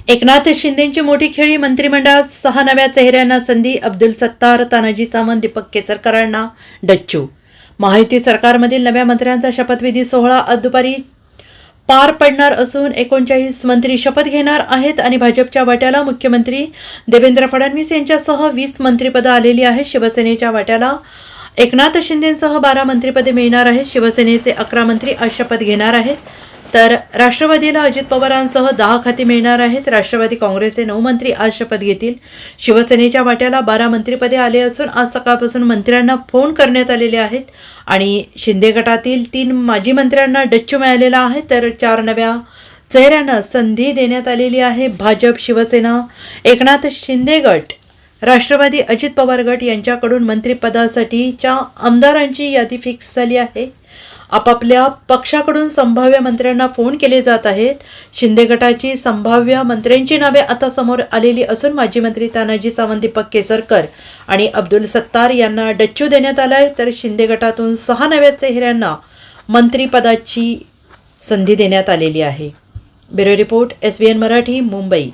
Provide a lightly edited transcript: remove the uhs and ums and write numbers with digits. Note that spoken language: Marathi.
एकनाथ शिंदेंची मोठी खेळी, मंत्रिमंडळात 6 नव्या चेहऱ्यांना संधी. अब्दुल सत्तार, तानाजी सावंत, दीपक केसरकरांना डच्चू. महायुती सरकारमधील नव्या मंत्र्यांचा शपथविधी सोहळा आज दुपारी पार पडणार असून 39 मंत्री शपथ घेणार आहेत आणि भाजपच्या वाट्याला मुख्यमंत्री देवेंद्र फडणवीस यांच्यासह 20 मंत्रिपदं आलेली आहेत. शिवसेनेच्या वाट्याला एकनाथ शिंदेंसह 12 मंत्रिपदे मिळणार आहेत. शिवसेनेचे 11 मंत्री आज शपथ घेणार आहेत, तर राष्ट्रवादीला अजित पवारांसह 10 खाती मिळणार आहेत. राष्ट्रवादी काँग्रेसचे 9 मंत्री आज शपथ घेतील. शिवसेनेच्या वाट्याला 12 मंत्रिपदे आले असून आज सकाळपासून मंत्र्यांना फोन करण्यात आलेले आहेत आणि शिंदे गटातील 3 माजी मंत्र्यांना डच्चू मिळालेला आहे, तर 4 नव्या चेहऱ्यांना संधी देण्यात आलेली आहे. भाजप, शिवसेना, एकनाथ शिंदे गट, राष्ट्रवादी, अजित पवार गट यांच्याकडून मंत्रिपदासाठीच्या आमदारांची यादी फिक्स झाली आहे. आपापल्या पक्षाकडून संभाव्य मंत्र्यांना फोन केले जात आहेत. शिंदे गटाची संभाव्य मंत्र्यांची नावे आता समोर आलेली असून माजी मंत्री तानाजी सावंत, दीपक केसरकर आणि अब्दुल सत्तार यांना डच्चू देण्यात आला आहे, तर शिंदे गटातून 6 नव्या चेहऱ्यांना मंत्रिपदाची संधी देण्यात आलेली आहे. Bureau report, SBN Marathi, Mumbai.